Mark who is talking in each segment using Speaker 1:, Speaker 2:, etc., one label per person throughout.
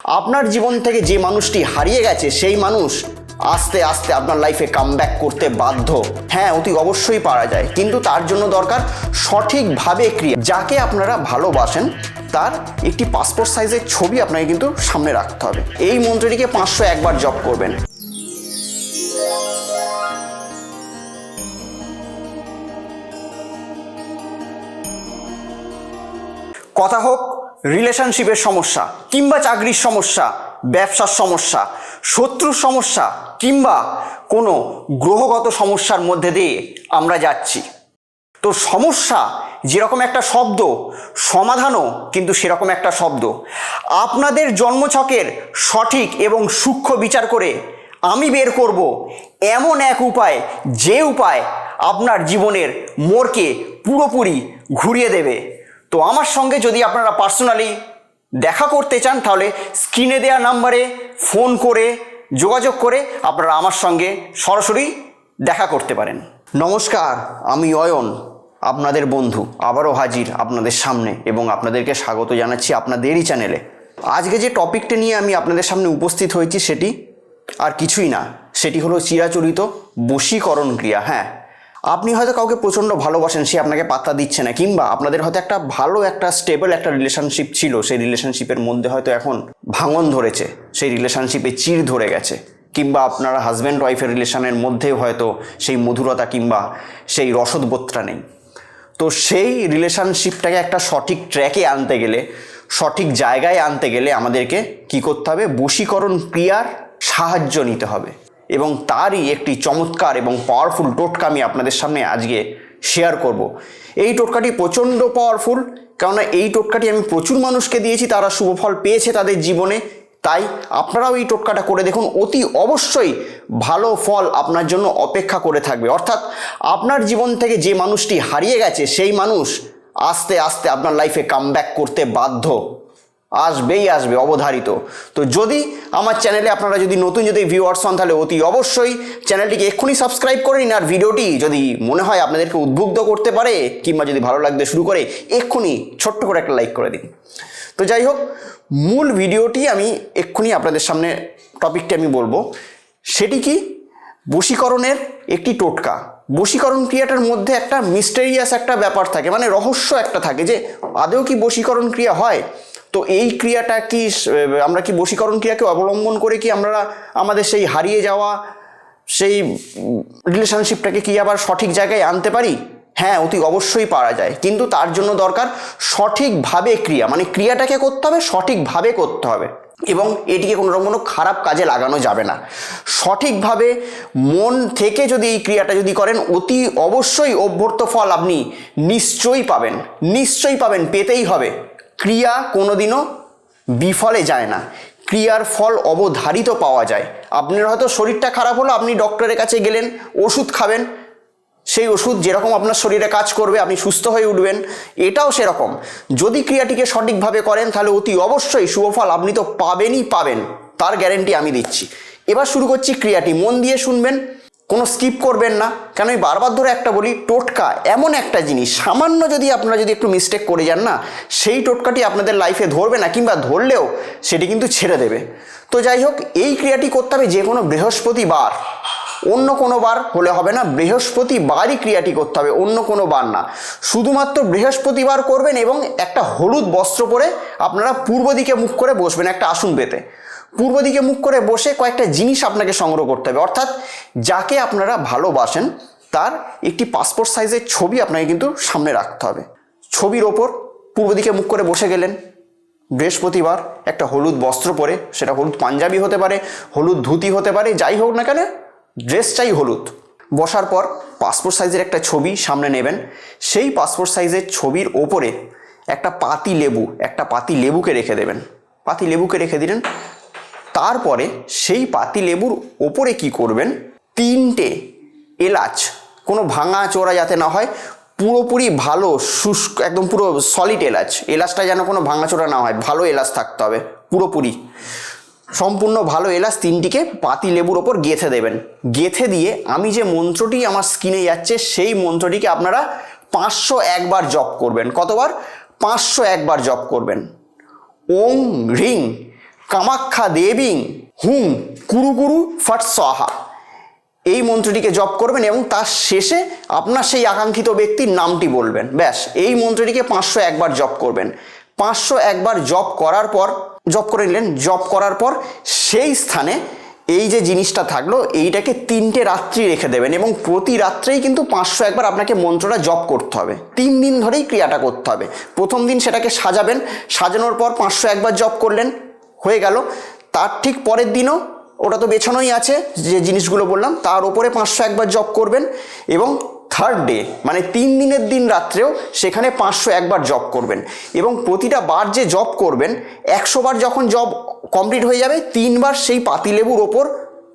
Speaker 1: আপনার জীবন থেকে যে মানুষটি হারিয়ে গেছে সেই মানুষ আস্তে আস্তে আপনার লাইফে কামব্যাক করতে বাধ্য। হ্যাঁ, অতি অবশ্যই পারা যায়, কিন্তু তার জন্য দরকার সঠিকভাবে ক্রিয়া। যাকে আপনারা ভালোবাসেন তার একটি পাসপোর্ট সাইজের ছবি আপনাকে কিন্তু সামনে রাখতে হবে। এই মন্ত্রটিকে 501 বার জপ করবেন। কথা হোক রিলেশনশিপের সমস্যা, কিংবা চাকরির সমস্যা, ব্যবসার সমস্যা, শত্রুর সমস্যা, কিংবা কোনো গ্রহগত সমস্যার মধ্যে দিয়ে আমরা যাচ্ছি। তো সমস্যা যেরকম একটা শব্দ, সমাধানও কিন্তু সেরকম একটা শব্দ। আপনাদের জন্মছকের সঠিক এবং সূক্ষ্ম বিচার করে আমি বের করব এমন এক উপায়, যে উপায় আপনার জীবনের মোড়কে পুরোপুরি ঘুরিয়ে দেবে। তো আমার সঙ্গে যদি আপনারা পার্সোনালি দেখা করতে চান, তাহলে স্ক্রিনে দেওয়া নাম্বারে ফোন করে যোগাযোগ করে আপনারা আমার সঙ্গে সরাসরি দেখা করতে পারেন। নমস্কার, আমি অয়ন, আপনাদের বন্ধু, আবারও হাজির আপনাদের সামনে এবং আপনাদেরকে স্বাগত জানাচ্ছি আপনাদেরই চ্যানেলে। আজকে যে টপিকটা নিয়ে আমি আপনাদের সামনে উপস্থিত হয়েছি সেটি আর কিছুই না, সেটি হলো চিরাচরিত বশীকরণ ক্রিয়া। হ্যাঁ, আপনি হয়তো কাউকে প্রচণ্ড ভালোবাসেন, সে আপনাকে পাত্তা দিচ্ছে না, কিংবা আপনাদের হয়তো একটা ভালো একটা স্টেবল একটা রিলেশনশিপ ছিল, সেই রিলেশনশিপের মধ্যে হয়তো এখন ভাঙন ধরেছে, সেই রিলেশনশিপে চির ধরে গেছে, কিংবা আপনারা হাজব্যান্ড ওয়াইফের রিলেশনের মধ্যেও হয়তো সেই মধুরতা কিংবা সেই রসদবোধটা নেই। তো সেই রিলেশনশিপটাকে একটা সঠিক ট্র্যাকে আনতে গেলে, সঠিক জায়গায় আনতে গেলে আমাদেরকে কি করতে হবে? বশীকরণ ক্রিয়ার সাহায্য নিতে হবে। এবং তারই একটি চমৎকার এবং পাওয়ারফুল টোটকা আমি আপনাদের সামনে আজকে শেয়ার করব। এই টোটকাটি প্রচণ্ড পাওয়ারফুল, কেননা এই টোটকাটি আমি প্রচুর মানুষকে দিয়েছি, তারা শুভফল পেয়েছে তাদের জীবনে। তাই আপনারাও এই টোটকাটা করে দেখুন, অতি অবশ্যই ভালো ফল আপনার জন্য অপেক্ষা করে থাকবে। অর্থাৎ আপনার জীবন থেকে যে মানুষটি হারিয়ে গেছে সেই মানুষ আস্তে আস্তে আপনার লাইফে কামব্যাক করতে বাধ্য, আসবেই আসবে, অবধারিত। তো যদি আমার চ্যানেলে আপনারা যদি নতুন ভিউয়ার্স হন, তাহলে অতি অবশ্যই চ্যানেলটিকে এক্ষুনি সাবস্ক্রাইব করে নিন। আর ভিডিওটি যদি মনে হয় আপনাদেরকে উদ্বুদ্ধ করতে পারে কিংবা যদি ভালো লাগতে শুরু করে, এক্ষুনি ছোট্ট করে একটা লাইক করে দিন। তো যাই হোক, মূল ভিডিওটি আমি এক্ষুনি আপনাদের সামনে টপিকটি আমি বলবো। সেটি কি? বশীকরণের একটি টোটকা। বশীকরণ ক্রিয়াটার মধ্যে একটা মিস্টেরিয়াস একটা ব্যাপার থাকে, মানে রহস্য একটা থাকে, যে আদৌ কি বশীকরণ ক্রিয়া হয়। তো এই ক্রিয়াটা কি, আমরা কি বশীকরণ ক্রিয়াকে অবলম্বন করে কি আমরা আমাদের সেই হারিয়ে যাওয়া সেই রিলেশনশিপটাকে কি আবার সঠিক জায়গায় আনতে পারি? হ্যাঁ, অতি অবশ্যই পারা যায়, কিন্তু তার জন্য দরকার সঠিকভাবে ক্রিয়া। মানে ক্রিয়াটাকে করতে হবে, সঠিকভাবে করতে হবে, এবং এটিকে কোনো খারাপ কাজে লাগানো যাবে না। সঠিকভাবে মন থেকে যদি এই ক্রিয়াটা যদি করেন, অতি অবশ্যই অভ্যর্থ ফল আপনি নিশ্চয়ই পাবেন, নিশ্চয়ই পাবেন, পেতেই হবে। ক্রিয়া কোনোদিনও বিফলে যায় না, ক্রিয়ার ফল অবধারিত পাওয়া যায়। আপনার হয়তো শরীরটা খারাপ হলো, আপনি ডক্টরের কাছে গেলেন, ওষুধ খাবেন, সেই ওষুধ যেরকম আপনার শরীরে কাজ করবে, আপনি সুস্থ হয়ে উঠবেন। এটাও সেরকম, যদি ক্রিয়াটিকে সঠিকভাবে করেন তাহলে অতি অবশ্যই শুভফল আপনি তো পাবেনই পাবেন, তার গ্যারেন্টি আমি দিচ্ছি। এবার শুরু করছি ক্রিয়াটি, মন দিয়ে শুনবেন, কোনো স্কিপ করবেন না। কেন আমি বারবার ধরে একটা বলি, টোটকা এমন একটা জিনিস, সামান্য যদি আপনারা যদি একটু মিস্টেক করে যান না, সেই টোটকাটি আপনাদের লাইফে ধরবে না, কিংবা ধরলেও সেটি কিন্তু ছেড়ে দেবে। তো যাই হোক, এই ক্রিয়াটি করতে হবে যে কোনো বৃহস্পতিবার, অন্য কোনো বার হলে হবে না, বৃহস্পতিবারই ক্রিয়াটি করতে হবে, অন্য কোনো বার না। শুধুমাত্র বৃহস্পতিবার করবেন এবং একটা হলুদ বস্ত্র পরে আপনারা পূর্ব দিকে মুখ করে বসবেন, একটা আসন পেতে। পূর্ব দিকে মুখ করে বসে কয়েকটা জিনিস আপনাকে সংগ্রহ করতে হবে। অর্থাৎ যাকে আপনারা ভালোবাসেন তার একটি পাসপোর্ট সাইজের ছবি আপনাকে কিন্তু সামনে রাখতে হবে। ছবির ওপর পূর্ব দিকে মুখ করে বসে গেলেন, বৃহস্পতিবার একটা হলুদ বস্ত্র পরে, সেটা হলুদ পাঞ্জাবি হতে পারে, হলুদ ধুতি হতে পারে, যাই হোক না কেন, ড্রেস চাই হলুদ। বসার পর পাসপোর্ট সাইজের একটা ছবি সামনে নেবেন। সেই পাসপোর্ট সাইজের ছবির ওপরে একটা পাতি লেবুকে রেখে দেবেন, পাতি লেবুকে রেখে দিলেন। তারপরে সেই পাতি লেবুর ওপরে কি করবেন, 3টে এলাচ, কোনো ভাঙা চোরা যাতে না হয়, পুরোপুরি ভালো শুষ্ক একদম পুরো সলিড এলাচ, এলাচটা যেন কোনো ভাঙাচোরা না হয়, ভালো এলাচ থাকতে হবে, পুরোপুরি সম্পূর্ণ ভালো এলাচ 3টিকে পাতি লেবুর ওপর গেঁথে দেবেন। গেঁথে দিয়ে আমি যে মন্ত্রটি আমার স্ক্রিনে যাচ্ছে সেই মন্ত্রটিকে আপনারা 501 বার জপ করবেন। কতবার? 501 বার জপ করবেন। ওং হ্রিং কামাখ্যা দেবীং হুং কুরু কুরু ফট স্বাহা, এই মন্ত্রটিকে জপ করবেন এবং তার শেষে আপনার সেই আকাঙ্ক্ষিত ব্যক্তির নামটি বলবেন। ব্যাস, এই মন্ত্রটিকে 501 বার জপ করবেন। 501 বার জপ করার পর জপ করে নিলেন। জপ করার পর সেই স্থানে এই যে জিনিসটা থাকলো এইটাকে 3টে রাত্রি রেখে দেবেন এবং প্রতি রাত্রেই কিন্তু 501 বার আপনাকে মন্ত্রটা জপ করতে হবে। 3 দিন ধরেই ক্রিয়াটা করতে হবে। প্রথম দিন সেটাকে সাজাবেন, সাজানোর পর 501 বার জপ করলেন, হয়ে গেল। তার ঠিক পরের দিনও ওটা তো বেছানোই আছে যে জিনিসগুলো বললাম, তার উপরে 501 বার জপ করবেন এবং থার্ড ডে মানে 3 দিনের দিন রাত্রেও সেখানে 501 বার জপ করবেন এবং প্রতিটা বার যে জপ করবেন 100 বার যখন জপ কমপ্লিট হয়ে যাবে 3 বার সেই পাতিলেবুর ওপর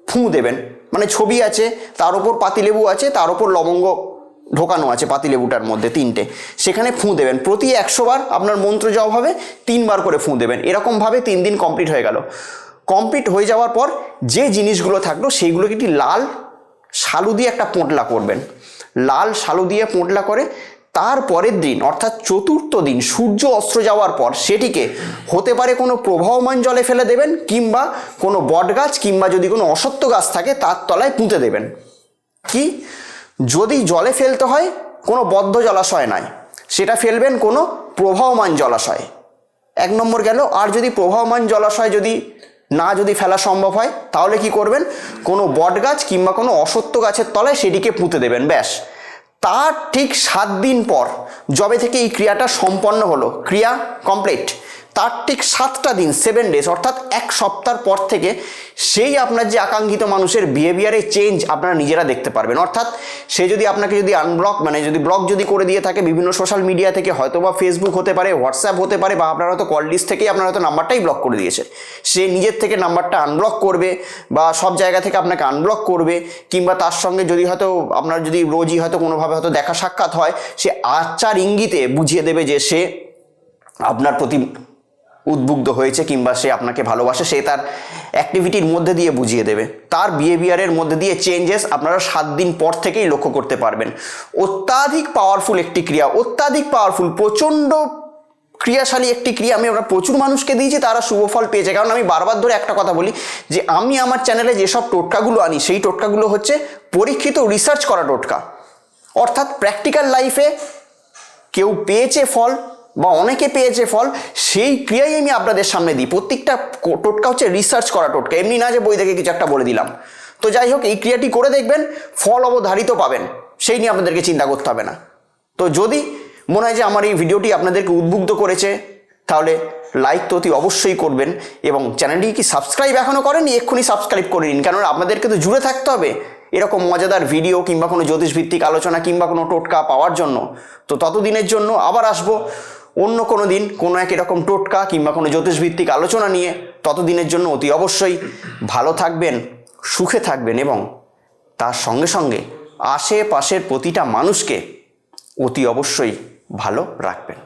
Speaker 1: ফুঁ দেবেন। মানে ছবি আছে, তার ওপর পাতিলেবু আছে, তার ওপর লবঙ্গ ঢোকানো আছে পাতিলেবুটার মধ্যে 3টে, সেখানে ফুঁ দেবেন। প্রতি 100 বার আপনার মন্ত্র জপ হবে, 3 বার করে ফুঁ দেবেন। এরকমভাবে 3 দিন কমপ্লিট হয়ে গেল। কমপ্লিট হয়ে যাওয়ার পর যে জিনিসগুলো থাকলো সেইগুলোকে একটি লাল শালু দিয়ে একটা পোঁটলা করবেন। লাল শালু দিয়ে পোঁটলা করে তার পরের দিন অর্থাৎ চতুর্থ দিন সূর্য অস্ত যাওয়ার পর সেটিকে হতে পারে কোনো প্রবাহমান জলে ফেলে দেবেন, কিংবা কোনো বট গাছ কিংবা যদি কোনো অশ্বত্থ গাছ থাকে তার তলায় পুঁতে দেবেন। কি যদি জলে ফেলতে হয় কোনো বদ্ধ জলাশয় নয়, সেটা ফেলবেন কোনো প্রবাহমান জলাশয়। 1 নম্বর গেল। আর যদি প্রবাহমান জলাশয় যদি ফেলা সম্ভব হয় তাহলে কি করবেন, কোনো বট গাছ কিংবা কোনো অশ্বত্থ গাছের তলায় সেটিকে পুঁতে দেবেন। ব্যাস, তার ঠিক 7 দিন পর যবে থেকে এই ক্রিয়াটা সম্পন্ন হলো, ক্রিয়া কমপ্লিট, তার ঠিক 7টা দিন 7 ডেজ অর্থাৎ 1 সপ্তাহ পর থেকে সেই আপনার যে আকাঙ্ক্ষিত মানুষের বিহেভিয়ারে চেঞ্জ আপনারা নিজেরা দেখতে পারবেন। অর্থাৎ সে যদি আপনাকে যদি আনব্লক মানে যদি ব্লক যদি করে দিয়ে থাকে বিভিন্ন সোশ্যাল মিডিয়া থেকে, হয়তো বা ফেসবুক হতে পারে, হোয়াটসঅ্যাপ হতে পারে, বা আপনার হয়তো কল লিস্ট থেকেই আপনার হয়তো নাম্বারটাই ব্লক করে দিয়েছে, সে নিজের থেকে নাম্বারটা আনব্লক করবে বা সব জায়গা থেকে আপনাকে আনব্লক করবে, কিংবা তার সঙ্গে যদি হয়তো আপনার যদি রোজই হয়তো কোনোভাবে হয়তো দেখা সাক্ষাৎ হয়, সে আচার ইঙ্গিতে বুঝিয়ে দেবে যে সে আপনার প্রতি উদ্বুদ্ধ হয়েছে কিংবা সে আপনাকে ভালোবাসে, সে তার অ্যাক্টিভিটির মধ্যে দিয়ে বুঝিয়ে দেবে। তার বিহেভিয়ারের মধ্যে দিয়ে চেঞ্জেস আপনারা 7 দিন পর থেকেই লক্ষ্য করতে পারবেন। অত্যাধিক পাওয়ারফুল একটি ক্রিয়া, অত্যাধিক পাওয়ারফুল, প্রচণ্ড ক্রিয়াশালী একটি ক্রিয়া। আমি আমরা প্রচুর মানুষকে দিয়েছি, তারা শুভফল পেয়েছে। কারণ আমি বারবার ধরে একটা কথা বলি যে আমি আমার চ্যানেলে যেসব টোটকাগুলো আনি সেই টোটকাগুলো হচ্ছে পরীক্ষিত রিসার্চ করা টোটকা। অর্থাৎ প্র্যাকটিক্যাল লাইফে কেউ পেয়েছে ফল বা অনেকে পেয়েছে ফল, সেই ক্রিয়াই আমি আপনাদের সামনে দিই। প্রত্যেকটা টোটকা হচ্ছে রিসার্চ করা টোটকা, এমনি না যে বই থেকে কিছু একটা বলে দিলাম। তো যাই হোক, এই ক্রিয়াটি করে দেখবেন, ফল অবধারিত পাবেন, সেই নিয়ে আপনাদেরকে চিন্তা করতে হবে না। তো যদি মনে হয় যে আমার এই ভিডিওটি আপনাদেরকে উদ্বুদ্ধ করেছে তাহলে লাইক তো অতি অবশ্যই করবেন, এবং চ্যানেলটি কি সাবস্ক্রাইব এখনও করেননি এক্ষুনি সাবস্ক্রাইব করে নিন, কেননা আপনাদেরকে তো জুড়ে থাকতে হবে এরকম মজাদার ভিডিও কিংবা কোনো জ্যোতিষভিত্তিক আলোচনা কিংবা কোনো টোটকা পাওয়ার জন্য। তো ততদিনের জন্য আবার আসবো অন্য কোনো দিন কোনো এক এরকম টোটকা কিংবা কোনো জ্যোতিষভিত্তিক আলোচনা নিয়ে। ততদিনের জন্য অতি অবশ্যই ভালো থাকবেন, সুখে থাকবেন এবং তার সঙ্গে সঙ্গে আশেপাশের প্রতিটা মানুষকে অতি অবশ্যই ভালো রাখবেন।